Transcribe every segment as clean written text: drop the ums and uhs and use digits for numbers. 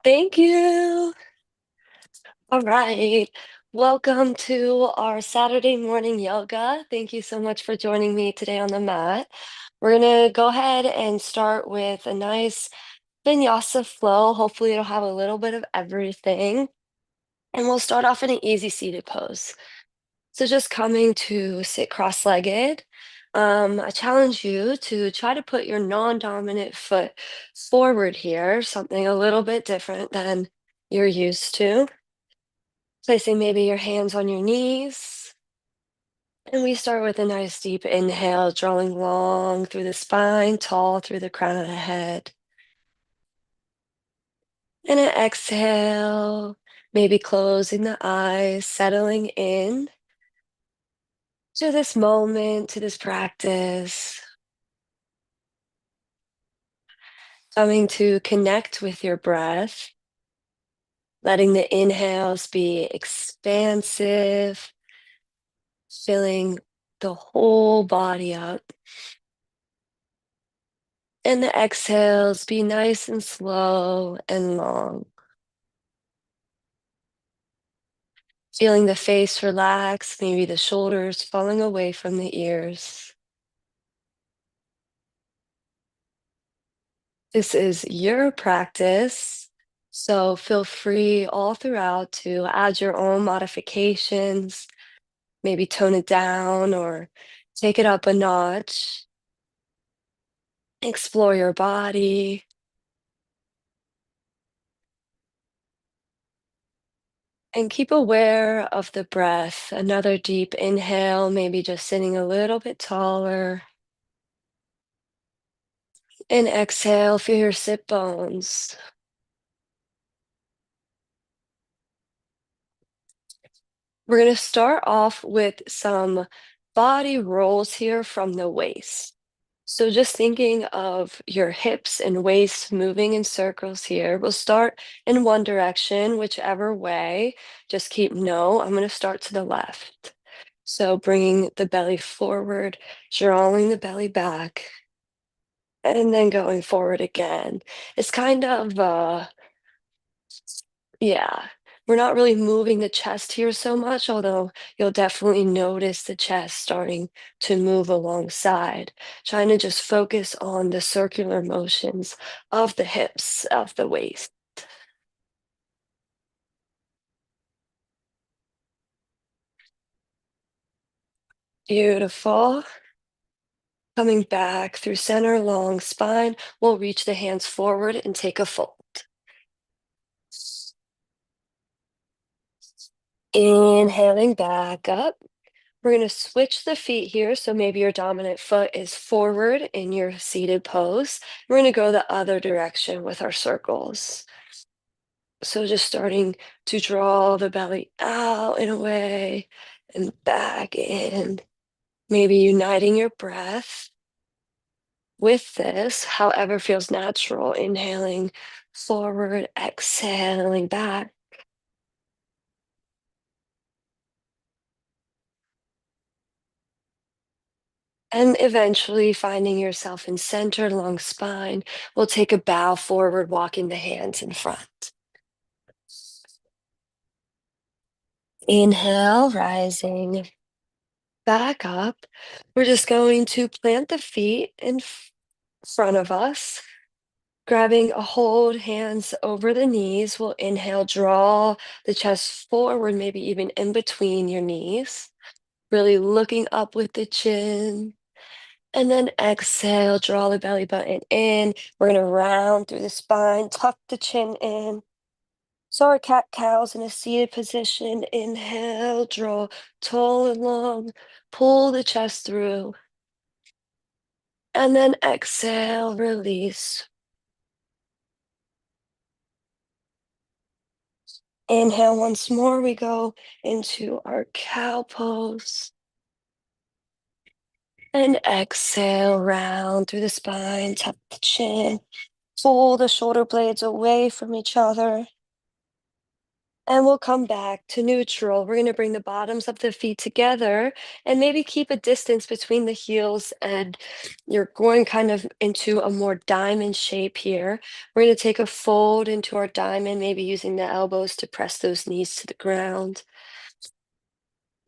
Thank you. All right. Welcome to our Saturday morning yoga. Thank you so much for joining me today on the mat. We're going to go ahead and start with a nice vinyasa flow. Hopefully, it'll have a little bit of everything. And we'll start off in an easy seated pose. So, just coming to sit cross legged. I challenge you to try to put your non dominant foot forward here, something a little bit different than you're used to. Placing maybe your hands on your knees. And we start with a nice deep inhale, drawing long through the spine, tall through the crown of the head. And an exhale, maybe closing the eyes, settling in to this moment, to this practice, coming to connect with your breath, letting the inhales be expansive, filling the whole body up. And the exhales be nice and slow and long. Feeling the face relax, maybe the shoulders falling away from the ears. This is your practice, so feel free all throughout to add your own modifications, maybe tone it down or take it up a notch. Explore your body. And keep aware of the breath. Another deep inhale, maybe just sitting a little bit taller. And exhale, feel your sit bones. We're going to start off with some body rolls here from the waist. So just thinking of your hips and waist moving in circles here. We'll start in one direction, whichever way. Just keep no, I'm going to start to the left. So bringing the belly forward, drawing the belly back, and then going forward again. It's kind of yeah, we're not really moving the chest here so much, although you'll definitely notice the chest starting to move alongside, trying to just focus on the circular motions of the hips, of the waist. Beautiful. Coming back through center, long spine, we'll reach the hands forward and take a fold. Inhaling back up. We're going to switch the feet here. So maybe your dominant foot is forward in your seated pose. We're going to go the other direction with our circles. So just starting to draw the belly out and away and back in. Maybe uniting your breath with this, however feels natural. Inhaling forward, exhaling back. And eventually finding yourself in center, long spine. We'll take a bow forward, walking the hands in front. Inhale, rising back up. We're just going to plant the feet in front of us, grabbing a hold, hands over the knees. We'll inhale, draw the chest forward, maybe even in between your knees. Really looking up with the chin. And then exhale, draw the belly button in. We're going to round through the spine, tuck the chin in. So our cat cow's in a seated position. Inhale, draw tall and long, pull the chest through. And then exhale, release. Inhale once more. We go into our cow pose. And exhale, round through the spine, tuck the chin. Pull the shoulder blades away from each other. And we'll come back to neutral. We're going to bring the bottoms of the feet together and maybe keep a distance between the heels. And you're going kind of into a more diamond shape here. We're going to take a fold into our diamond, maybe using the elbows to press those knees to the ground.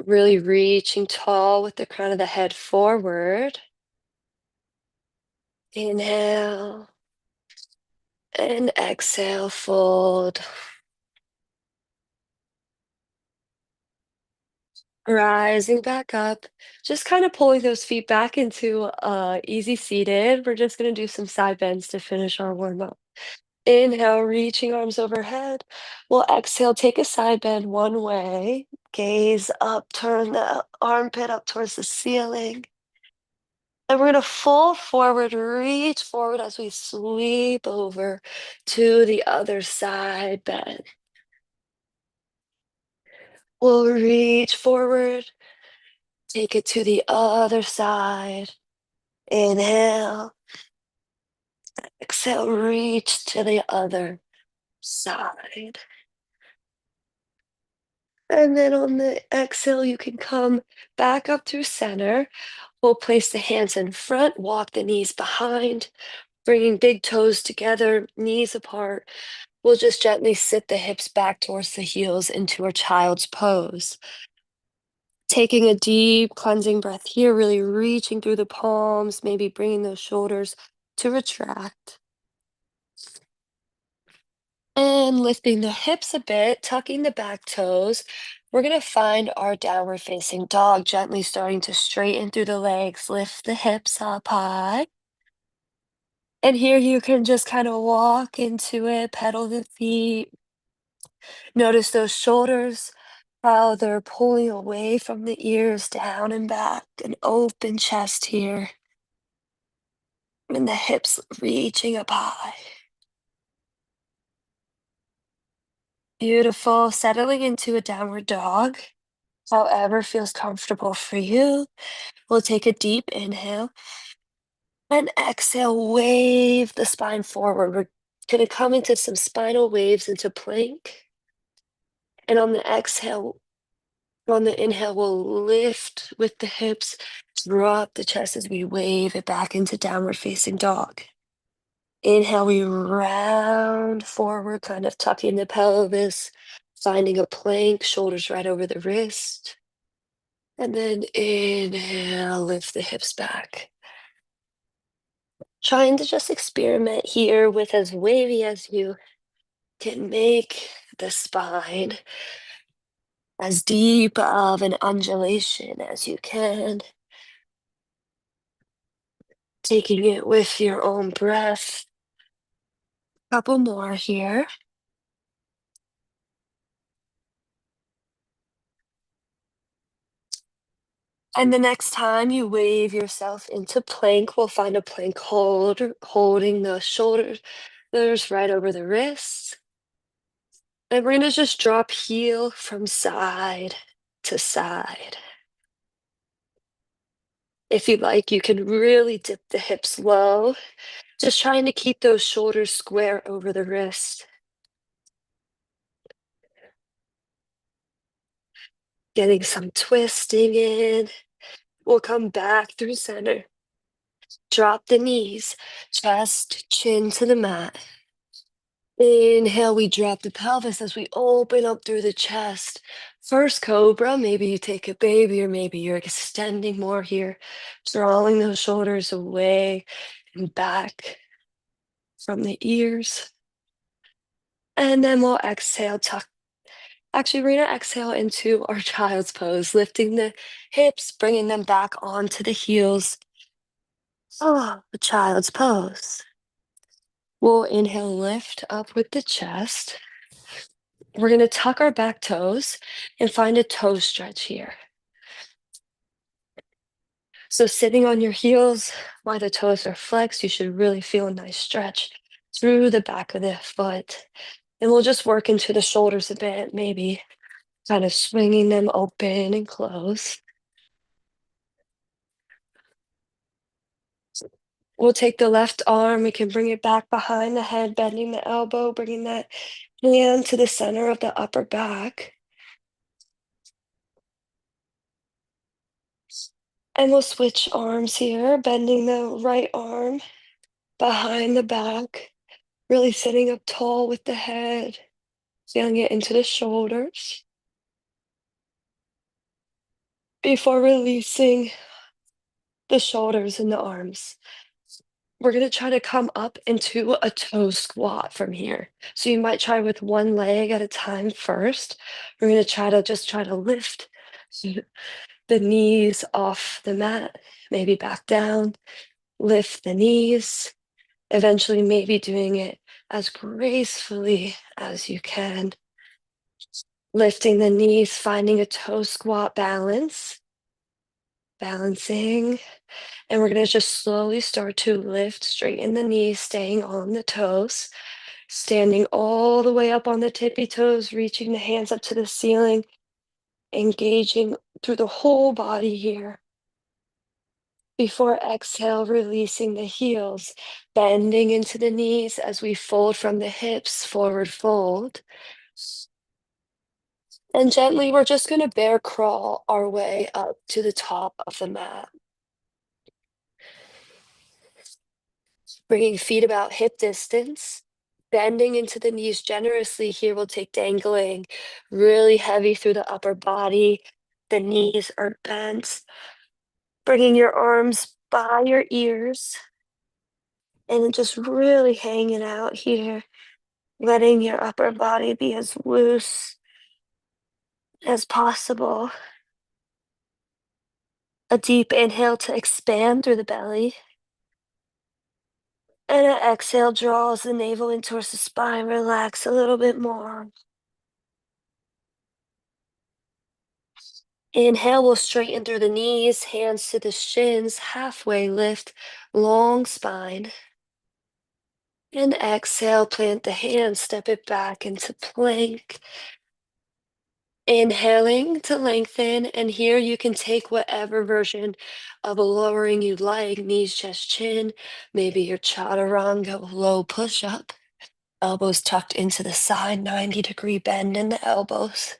Really reaching tall with the crown of the head forward. Inhale and exhale, fold. Rising back up, just kind of pulling those feet back into easy seated. We're just going to do some side bends to finish our warm up. Inhale, reaching arms overhead. We'll exhale, take a side bend one way. Gaze up, turn the armpit up towards the ceiling. And we're going to fold forward, reach forward as we sweep over to the other side bend. We'll reach forward, take it to the other side. Inhale, exhale, reach to the other side. And then on the exhale, you can come back up through center. We'll place the hands in front, walk the knees behind, bringing big toes together, knees apart. We'll just gently sit the hips back towards the heels into our child's pose. Taking a deep cleansing breath here, really reaching through the palms, maybe bringing those shoulders to retract. And lifting the hips a bit, tucking the back toes. We're going to find our downward facing dog, gently starting to straighten through the legs, lift the hips up high. And here you can just kind of walk into it, pedal the feet. Notice those shoulders, how they're pulling away from the ears, down and back, an open chest here, and the hips reaching up high. Beautiful. Settling into a downward dog, however feels comfortable for you. We'll take a deep inhale and exhale, wave the spine forward. We're going to come into some spinal waves into plank. And on the exhale, on the inhale, we'll lift with the hips, drop the chest as we wave it back into downward facing dog. Inhale, we round forward, kind of tucking the pelvis, finding a plank, shoulders right over the wrist. And then inhale, lift the hips back. Trying to just experiment here with as wavy as you can make the spine, as deep of an undulation as you can. Taking it with your own breath. Couple more here. And the next time you wave yourself into plank, we'll find a plank hold, holding the shoulders right over the wrists. And we're going to just drop heel from side to side. If you'd like, you can really dip the hips low, just trying to keep those shoulders square over the wrist. Getting some twisting in. We'll come back through center. Drop the knees, chest, chin to the mat. Inhale, we drop the pelvis as we open up through the chest. First cobra, maybe you take a baby or maybe you're extending more here, drawing those shoulders away and back from the ears. And then we'll exhale, tuck. Actually, we're gonna exhale into our child's pose, lifting the hips, bringing them back onto the heels. Oh, the child's pose. We'll inhale, lift up with the chest. We're going to tuck our back toes and find a toe stretch here. So sitting on your heels while the toes are flexed, you should really feel a nice stretch through the back of the foot. And we'll just work into the shoulders a bit, maybe kind of swinging them open and close. We'll take the left arm, we can bring it back behind the head, bending the elbow, bringing that hand to the center of the upper back. And we'll switch arms here, bending the right arm behind the back, really sitting up tall with the head, feeling it into the shoulders before releasing the shoulders and the arms. We're going to try to come up into a toe squat from here. So you might try with one leg at a time first. We're going to try to lift the knees off the mat, maybe back down, lift the knees, eventually maybe doing it as gracefully as you can. Lifting the knees, finding a toe squat balance, balancing. And we're going to just slowly start to lift, straighten the knees, staying on the toes, standing all the way up on the tippy toes, reaching the hands up to the ceiling, engaging through the whole body here. Before exhale, releasing the heels, bending into the knees as we fold from the hips, forward fold. And gently, we're just going to bear crawl our way up to the top of the mat. Bringing feet about hip distance, bending into the knees generously here. We'll take dangling really heavy through the upper body. The knees are bent. Bringing your arms by your ears and then just really hanging out here, letting your upper body be as loose as possible. A deep inhale to expand through the belly. And an exhale draws the navel in towards the spine. Relax a little bit more. Inhale, we'll straighten through the knees, hands to the shins, halfway lift, long spine. And exhale, plant the hands, step it back into plank. Inhaling to lengthen, and here you can take whatever version of a lowering you like, knees, chest, chin, maybe your chaturanga, low push-up, elbows tucked into the side, 90-degree bend in the elbows.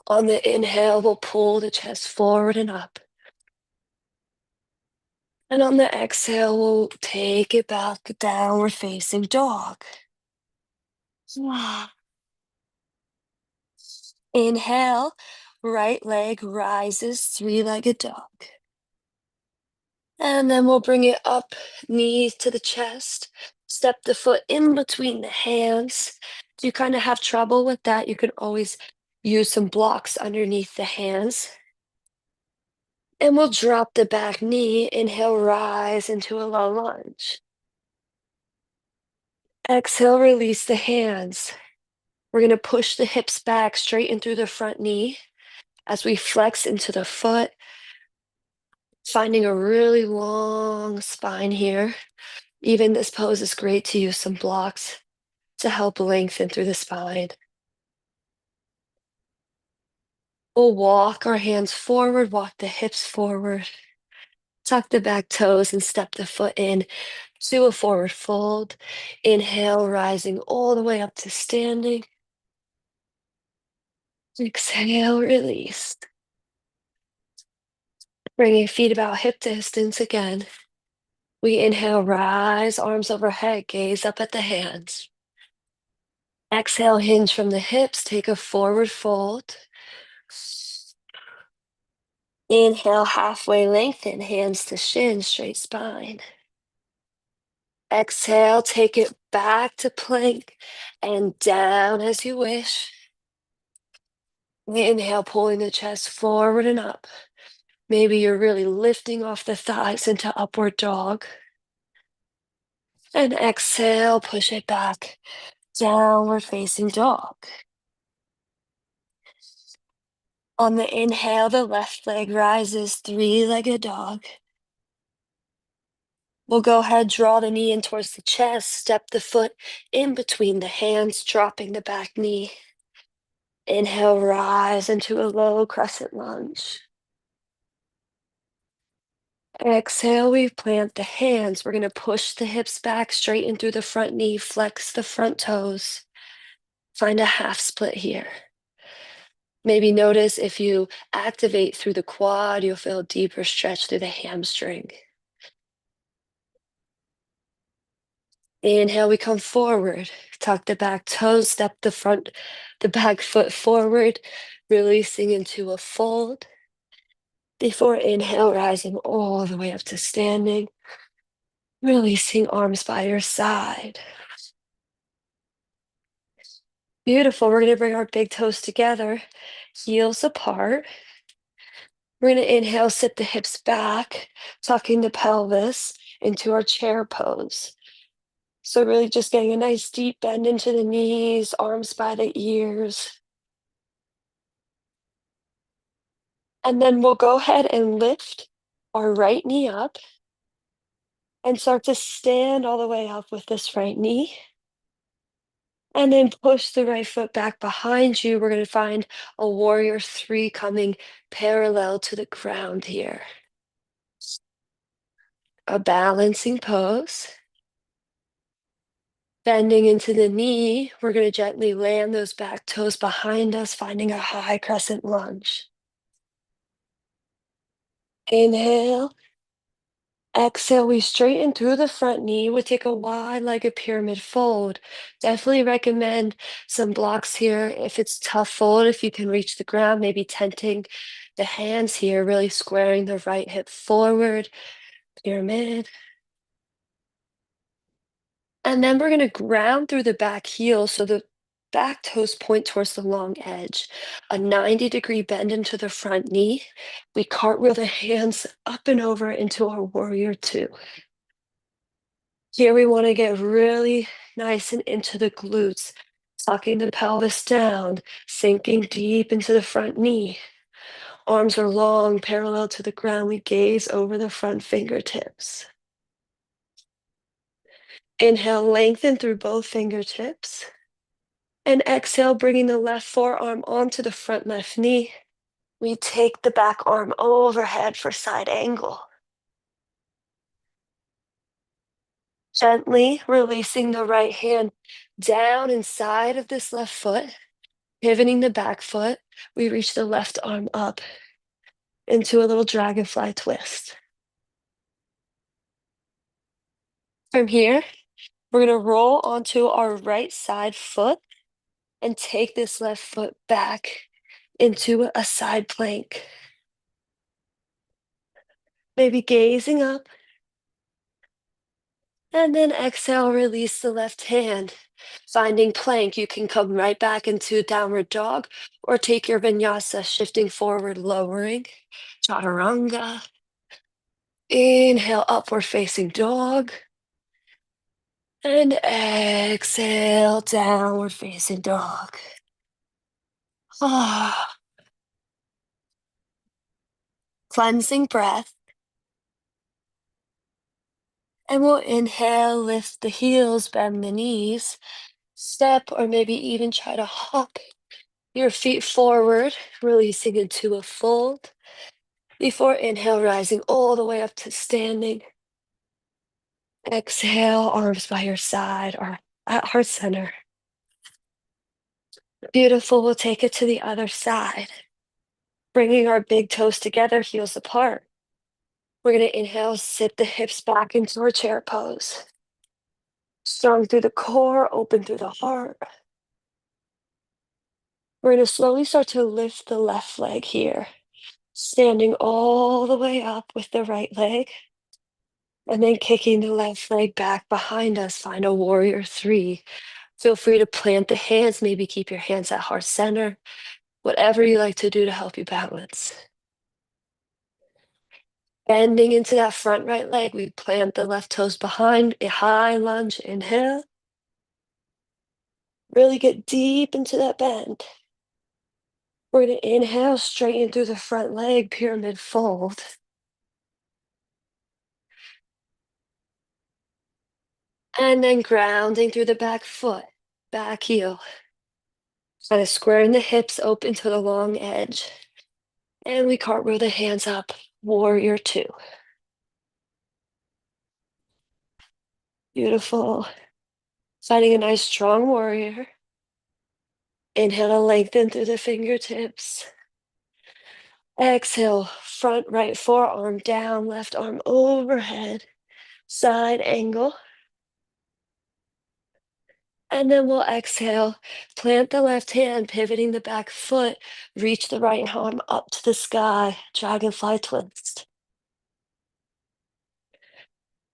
On the inhale, we'll pull the chest forward and up. And on the exhale, we'll take it back, downward facing dog. Inhale, right leg rises, three-legged dog. And then we'll bring it up, knees to the chest. Step the foot in between the hands. If you kind of have trouble with that, you can always use some blocks underneath the hands. And we'll drop the back knee. Inhale, rise into a low lunge. Exhale, release the hands. We're going to push the hips back, straighten through the front knee as we flex into the foot, finding a really long spine here. Even this pose is great to use some blocks to help lengthen through the spine. We'll walk our hands forward, walk the hips forward, tuck the back toes and step the foot in to a forward fold. Inhale, rising all the way up to standing. Exhale, release. Bringing feet about hip distance again. We inhale, rise, arms overhead, gaze up at the hands. Exhale, hinge from the hips, take a forward fold. Inhale, halfway lengthen, hands to shin, straight spine. Exhale, take it back to plank and down as you wish. Inhale, pulling the chest forward and up. Maybe you're really lifting off the thighs into upward dog. And exhale, push it back, downward facing dog. On the inhale, the left leg rises, three-legged dog. We'll go ahead, draw the knee in towards the chest, step the foot in between the hands, dropping the back knee. Inhale, rise into a low crescent lunge. Exhale, we plant the hands. We're going to push the hips back, straighten through the front knee, flex the front toes. Find a half split here. Maybe notice if you activate through the quad, you'll feel a deeper stretch through the hamstring. Inhale, we come forward. Tuck the back toes, step the back foot forward, releasing into a fold. Before inhale, rising all the way up to standing, releasing arms by your side. Beautiful. We're going to bring our big toes together, heels apart. We're going to inhale, sit the hips back, tucking the pelvis into our chair pose. So really just getting a nice deep bend into the knees, arms by the ears. And then we'll go ahead and lift our right knee up and start to stand all the way up with this right knee. And then push the right foot back behind you. We're going to find a warrior three coming parallel to the ground here. A balancing pose. Bending into the knee, we're going to gently land those back toes behind us, finding a high crescent lunge. Inhale. Exhale, we straighten through the front knee. We take a wide-legged pyramid fold. Definitely recommend some blocks here. If it's tough fold, if you can reach the ground, maybe tenting the hands here, really squaring the right hip forward, pyramid. And then we're going to ground through the back heel so the back toes point towards the long edge. A 90-degree bend into the front knee. We cartwheel the hands up and over into our warrior two. Here we want to get really nice and into the glutes, sucking the pelvis down, sinking deep into the front knee. Arms are long, parallel to the ground. We gaze over the front fingertips. Inhale, lengthen through both fingertips. And exhale, bringing the left forearm onto the front left knee. We take the back arm overhead for side angle. Gently releasing the right hand down inside of this left foot. Pivoting the back foot, we reach the left arm up into a little dragonfly twist. From here, we're going to roll onto our right side foot and take this left foot back into a side plank. Maybe gazing up. And then exhale, release the left hand. Finding plank, you can come right back into downward dog or take your vinyasa, shifting forward, lowering. Chaturanga. Inhale, upward facing dog. And exhale, downward facing dog. Ah, cleansing breath. And we'll inhale, lift the heels, bend the knees, step, or maybe even try to hop your feet forward, releasing into a fold. Before inhale, rising all the way up to standing. Exhale, arms by your side or at heart center. Beautiful. We'll take it to the other side. Bringing our big toes together, heels apart. We're going to inhale, sit the hips back into our chair pose. Strong through the core, open through the heart. We're going to slowly start to lift the left leg here, standing all the way up with the right leg. And then kicking the left leg back behind us, find a warrior three. Feel free to plant the hands, maybe keep your hands at heart center, whatever you like to do to help you balance. Bending into that front right leg, we plant the left toes behind, a high lunge, inhale. Really get deep into that bend. We're going to inhale, straighten through the front leg, pyramid fold. And then grounding through the back foot, back heel. Kind of squaring the hips open to the long edge. And we cartwheel the hands up, warrior two. Beautiful. Finding a nice strong warrior. Inhale to lengthen through the fingertips. Exhale, front right forearm down, left arm overhead, side angle. And then we'll exhale, plant the left hand, pivoting the back foot, reach the right arm up to the sky, dragonfly twist.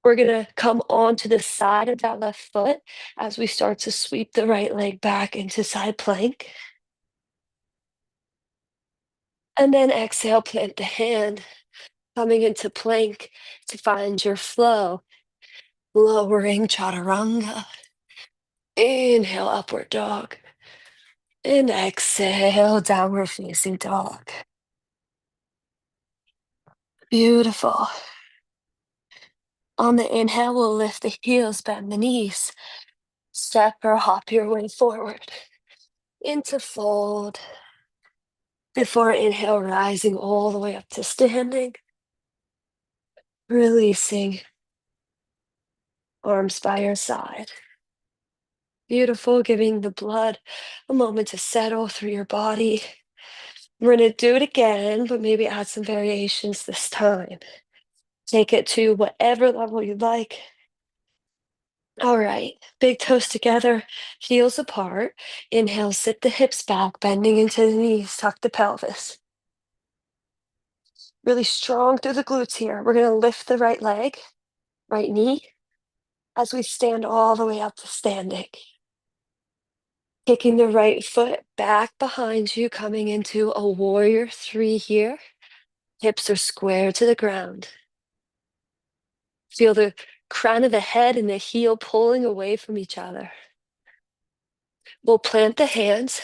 We're gonna come onto the side of that left foot as we start to sweep the right leg back into side plank. And then exhale, plant the hand, coming into plank to find your flow. Lowering chaturanga. Inhale, upward dog. And exhale, downward facing dog. Beautiful. On the inhale, we'll lift the heels, bend the knees. Step or hop your way forward into fold. Before inhale, rising all the way up to standing. Releasing, arms by your side. Beautiful, giving the blood a moment to settle through your body. We're going to do it again, but maybe add some variations this time. Take it to whatever level you like. All right, big toes together, heels apart. Inhale, sit the hips back, bending into the knees, tuck the pelvis. Really strong through the glutes here. We're going to lift the right leg, right knee, as we stand all the way up to standing. Kicking the right foot back behind you, coming into a warrior three here. Hips are square to the ground. Feel the crown of the head and the heel pulling away from each other. We'll plant the hands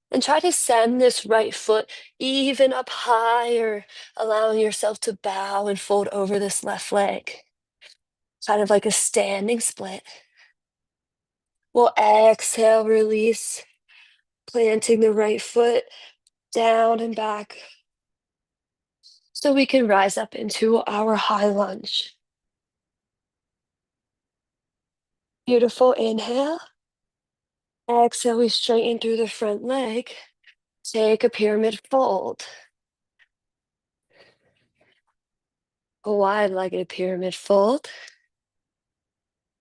and try to send this right foot even up higher, allowing yourself to bow and fold over this left leg. Kind of like a standing split. We'll exhale, release, planting the right foot down and back so we can rise up into our high lunge. Beautiful inhale. Exhale, we straighten through the front leg. Take a pyramid fold. A wide-legged pyramid fold.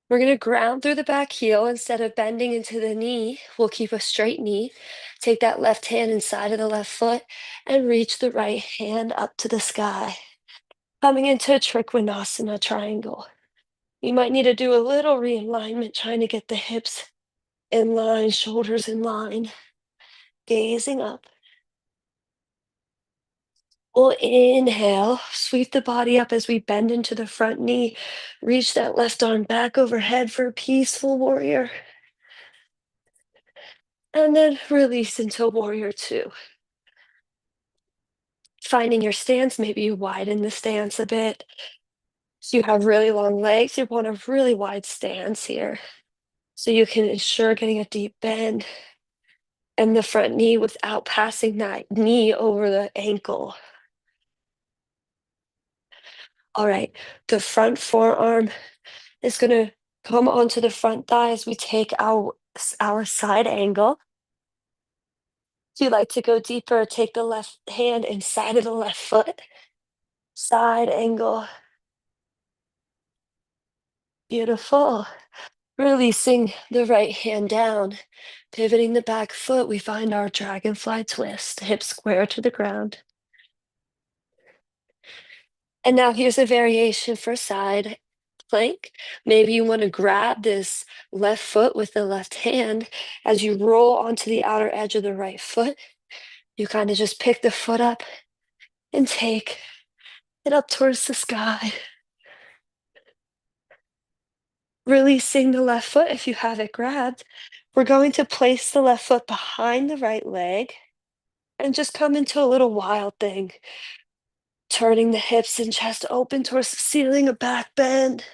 We're going to ground through the back heel instead of bending into the knee. We'll keep a straight knee. Take that left hand inside of the left foot and reach the right hand up to the sky. Coming into a Trikonasana triangle. You might need to do a little realignment, trying to get the hips in line, shoulders in line. Gazing up. We'll inhale, sweep the body up as we bend into the front knee. Reach that left arm back overhead for a peaceful warrior. And then release into warrior two. Finding your stance, maybe you widen the stance a bit. If you have really long legs, you want a really wide stance here. So you can ensure getting a deep bend in the front knee without passing that knee over the ankle. All right, the front forearm is going to come onto the front thigh as we take our side angle. If you'd like to go deeper, take the left hand inside of the left foot. Side angle. Beautiful. Releasing the right hand down. Pivoting the back foot, we find our dragonfly twist, hips square to the ground. And now here's a variation for side plank. Maybe you want to grab this left foot with the left hand as you roll onto the outer edge of the right foot. You kind of just pick the foot up and take it up towards the sky. Releasing the left foot if you have it grabbed. We're going to place the left foot behind the right leg and just come into a little wild thing. Turning the hips and chest open towards the ceiling, a back bend.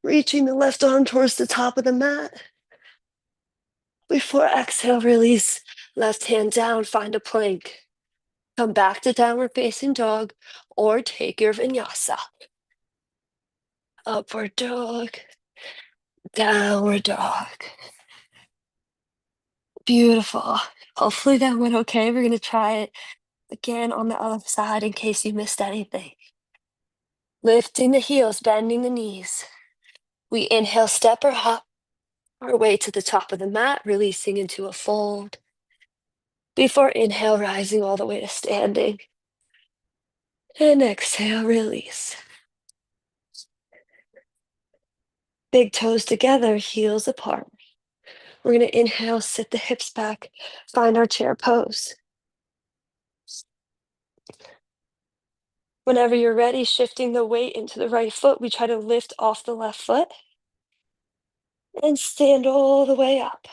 Reaching the left arm towards the top of the mat. Before exhale, release. Left hand down, find a plank. Come back to downward facing dog or take your vinyasa. Upward dog. Downward dog. Beautiful. Hopefully that went okay. We're gonna try it again on the other side in case you missed anything. Lifting the heels, bending the knees. We inhale, step or hop our way to the top of the mat, releasing into a fold. Before inhale, rising all the way to standing. And exhale, release. Big toes together, heels apart. We're going to inhale, sit the hips back, find our chair pose. Whenever you're ready, shifting the weight into the right foot, we try to lift off the left foot and stand all the way up.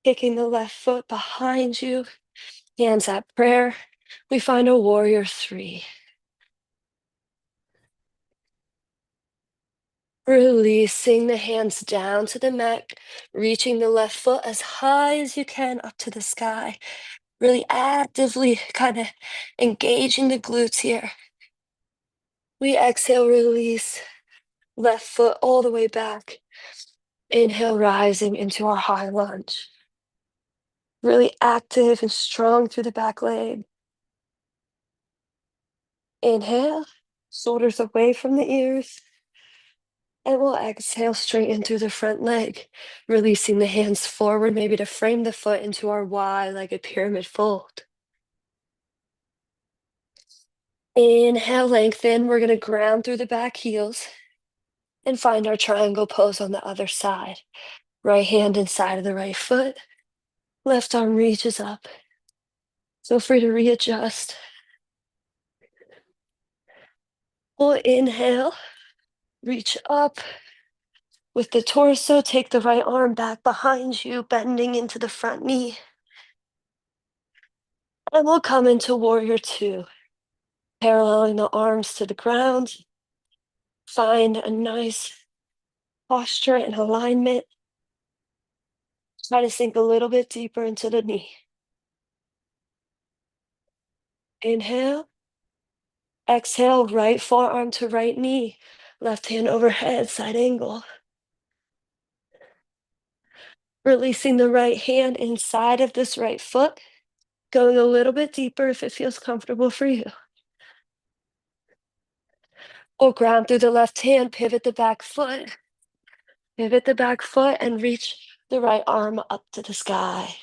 Kicking the left foot behind you, hands at prayer. We find a warrior three. Releasing the hands down to the mat, reaching the left foot as high as you can up to the sky. Really actively kind of engaging the glutes here. We exhale, release, left foot all the way back. Inhale, rising into our high lunge. Really active and strong through the back leg. Inhale, shoulders away from the ears. And we'll exhale, straighten through the front leg, releasing the hands forward, maybe to frame the foot into our Y like a pyramid fold. Inhale, lengthen. We're going to ground through the back heels and find our triangle pose on the other side. Right hand inside of the right foot. Left arm reaches up. Feel free to readjust. We'll inhale, reach up with the torso. Take the right arm back behind you, bending into the front knee. And we'll come into warrior two. Paralleling the arms to the ground. Find a nice posture and alignment. Try to sink a little bit deeper into the knee. Inhale. Exhale, right forearm to right knee. Left hand overhead, side angle. Releasing the right hand inside of this right foot. Going a little bit deeper if it feels comfortable for you. Or ground through the left hand, pivot the back foot. Pivot the back foot and reach the right arm up to the sky.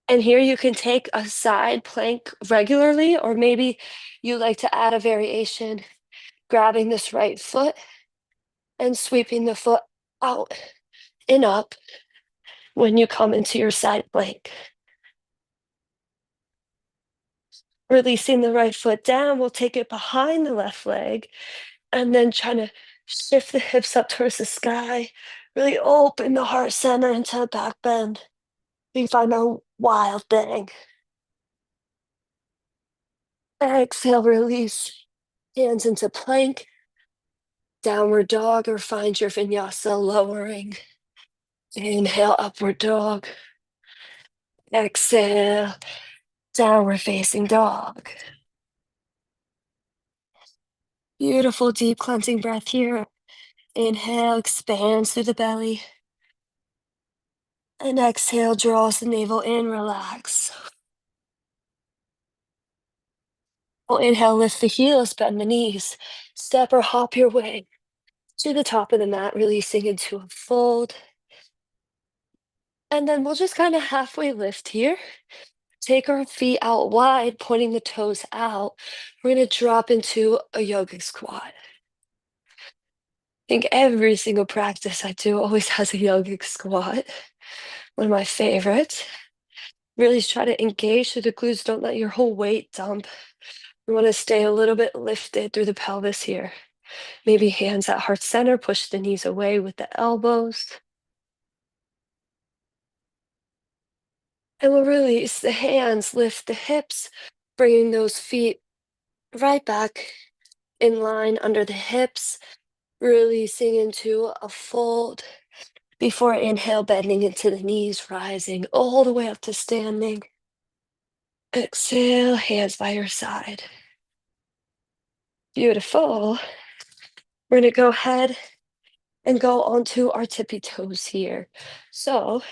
And here you can take a side plank regularly, or maybe you like to add a variation, grabbing this right foot and sweeping the foot out and up when you come into your side plank. Releasing the right foot down, we'll take it behind the left leg and then trying to shift the hips up towards the sky. Really open the heart center into a back bend. We find our wild thing. Exhale, release. Hands into plank. Downward dog, or find your vinyasa lowering. Inhale, upward dog. Exhale, downward facing dog. Beautiful deep cleansing breath here. Inhale, expands through the belly. And exhale, draws the navel in, relax. We'll inhale, lift the heels, bend the knees. Step or hop your way to the top of the mat, releasing into a fold. And then we'll just kind of halfway lift here. Take our feet out wide, pointing the toes out. We're going to drop into a yogic squat. I think every single practice I do always has a yogic squat. One of my favorites. Really try to engage through the glutes. Don't let your whole weight dump. You want to stay a little bit lifted through the pelvis here. Maybe hands at heart center, push the knees away with the elbows. And we'll release the hands, lift the hips, bringing those feet right back in line under the hips, releasing into a fold. Before inhale, bending into the knees, rising all the way up to standing. Exhale, hands by your side. Beautiful. We're gonna go ahead and go onto our tippy toes here. So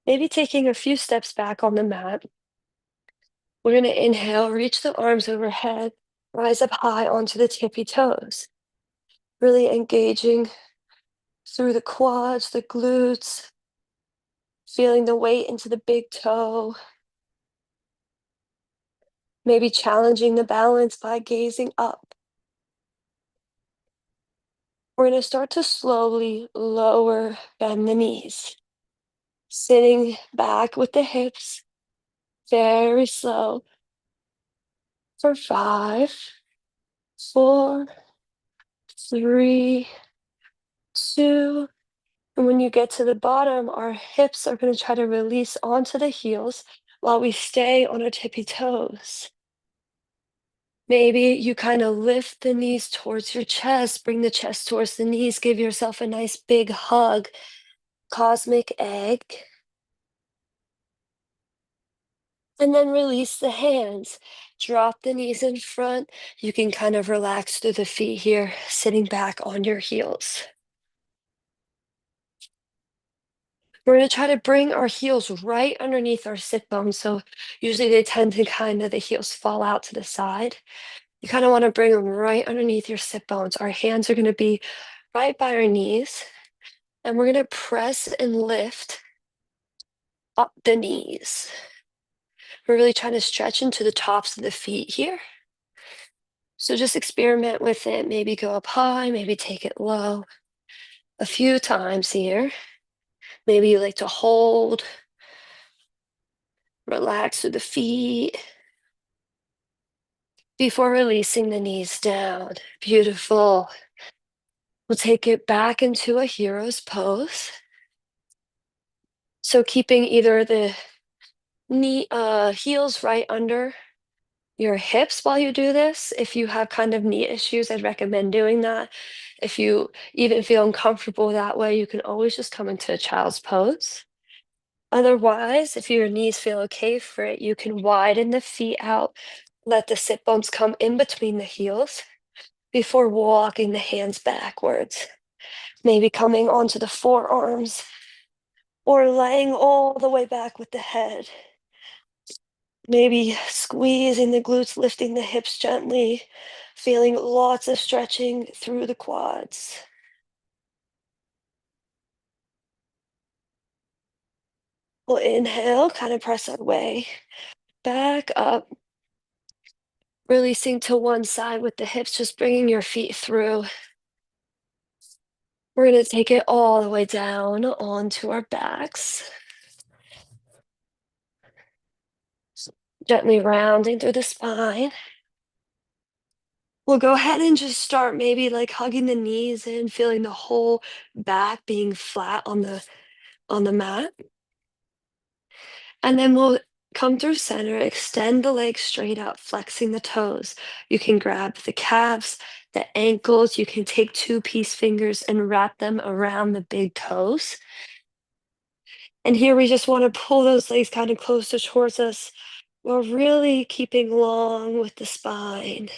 maybe taking a few steps back on the mat. We're gonna inhale, reach the arms overhead, rise up high onto the tippy toes. Really engaging through the quads, the glutes, feeling the weight into the big toe, maybe challenging the balance by gazing up. We're going to start to slowly lower, bend the knees, sitting back with the hips, very slow, for 5, 4, 3, 2. And when you get to the bottom, our hips are going to try to release onto the heels while we stay on our tippy toes. Maybe you kind of lift the knees towards your chest, bring the chest towards the knees, give yourself a nice big hug, cosmic egg, and then release the hands. Drop the knees in front. You can kind of relax through the feet here, sitting back on your heels. We're going to try to bring our heels right underneath our sit bones. So usually they tend to kind of, the heels fall out to the side. You kind of want to bring them right underneath your sit bones. Our hands are going to be right by our knees. And we're going to press and lift up the knees. We're really trying to stretch into the tops of the feet here. So just experiment with it. Maybe go up high, maybe take it low a few times here. Maybe you like to hold, relax through the feet before releasing the knees down. Beautiful. We'll take it back into a hero's pose. So keeping either the heels right under your hips while you do this. If you have kind of knee issues, I'd recommend doing that. If you even feel uncomfortable that way, you can always just come into a child's pose. Otherwise, if your knees feel okay for it, you can widen the feet out, let the sit bones come in between the heels before walking the hands backwards. Maybe coming onto the forearms or laying all the way back with the head. Maybe squeezing the glutes, lifting the hips gently, feeling lots of stretching through the quads. We'll inhale, kind of press our way back up, releasing to one side with the hips, just bringing your feet through. We're going to take it all the way down onto our backs, gently rounding through the spine. We'll go ahead and just start maybe like hugging the knees in, feeling the whole back being flat on the mat. And then we'll come through center, extend the legs straight up, flexing the toes. You can grab the calves, the ankles. You can take two peace fingers and wrap them around the big toes. And here we just want to pull those legs kind of closer towards us. We're really keeping long with the spine.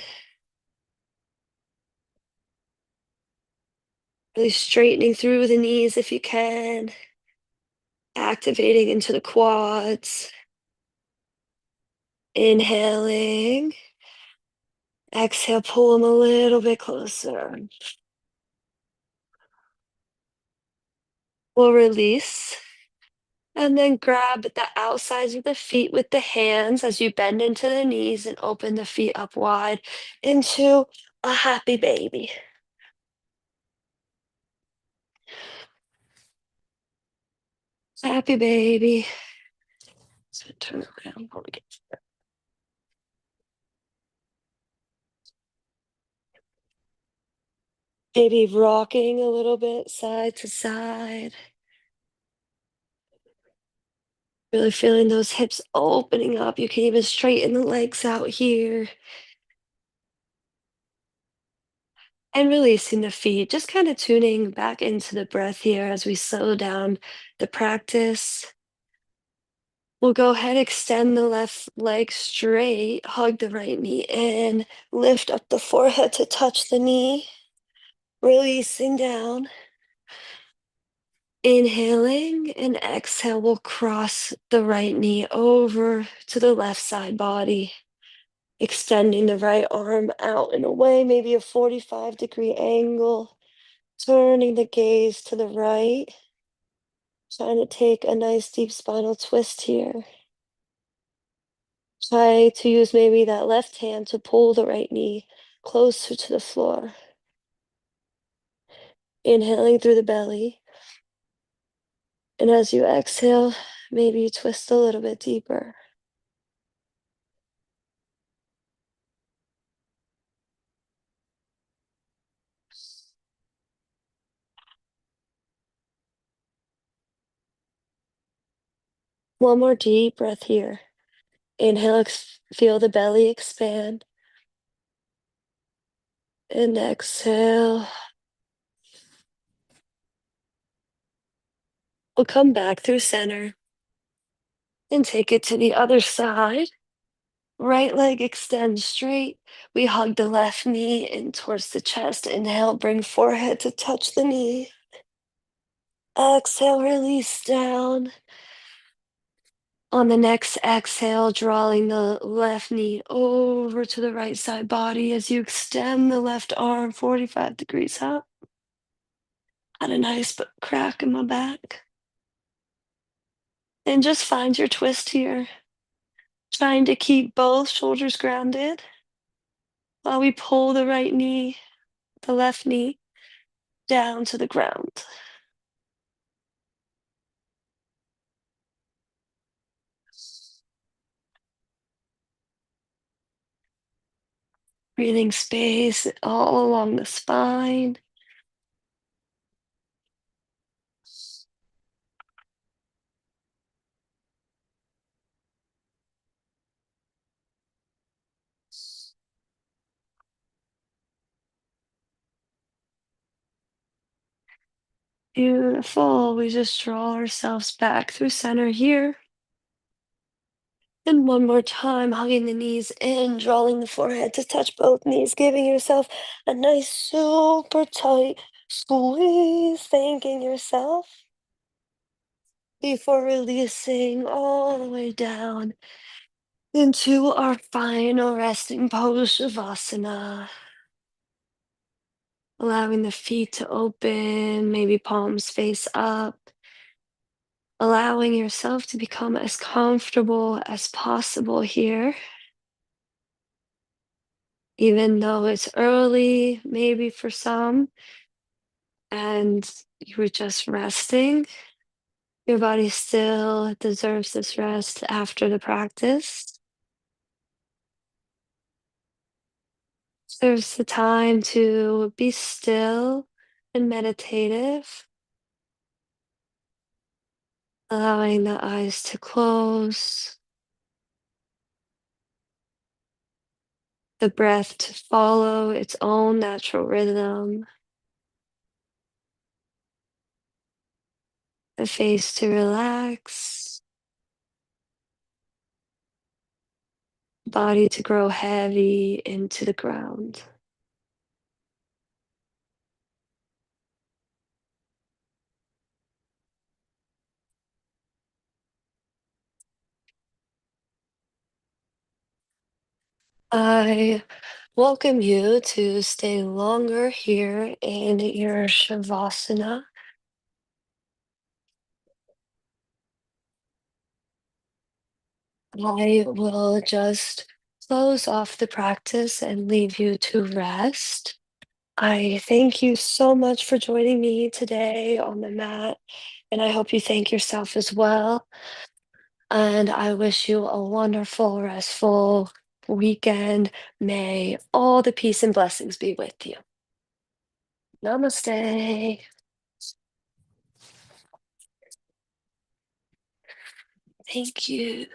Really straightening through the knees if you can. Activating into the quads. Inhaling. Exhale, pull them a little bit closer. We'll release. And then grab the outsides of the feet with the hands as you bend into the knees and open the feet up wide into a happy baby. Happy baby. So turn around before we get maybe rocking a little bit side to side. Really feeling those hips opening up. You can even straighten the legs out here. And releasing the feet, just kind of tuning back into the breath here as we slow down the practice. We'll go ahead, extend the left leg straight, hug the right knee in, lift up the forehead to touch the knee. Releasing down. Inhaling and exhale, we'll cross the right knee over to the left side body, extending the right arm out and away, maybe a 45-degree angle, turning the gaze to the right, trying to take a nice deep spinal twist here. Try to use maybe that left hand to pull the right knee closer to the floor. Inhaling through the belly. And as you exhale, maybe you twist a little bit deeper. One more deep breath here. Inhale, feel the belly expand. And exhale. We'll come back through center and take it to the other side. Right leg extends straight. We hug the left knee in towards the chest. Inhale, bring forehead to touch the knee. Exhale, release down. On the next exhale, drawing the left knee over to the right side body as you extend the left arm 45 degrees up. Had a nice crack in my back. And just find your twist here. Trying to keep both shoulders grounded while we pull the right knee, the left knee, down to the ground. Breathing space all along the spine. Beautiful. We just draw ourselves back through center here. And one more time, hugging the knees in, drawing the forehead to touch both knees, giving yourself a nice, super tight squeeze, thanking yourself before releasing all the way down into our final resting pose, Shavasana. Allowing the feet to open, maybe palms face up. Allowing yourself to become as comfortable as possible here. Even though it's early, maybe for some, and you were just resting, your body still deserves this rest after the practice. There's the time to be still and meditative, allowing the eyes to close, the breath to follow its own natural rhythm, the face to relax, body to grow heavy into the ground. I welcome you to stay longer here in your Shavasana. I will just close off the practice and leave you to rest. I thank you so much for joining me today on the mat, and I hope you thank yourself as well. And I wish you a wonderful, restful weekend. May all the peace and blessings be with you. Namaste. Thank you.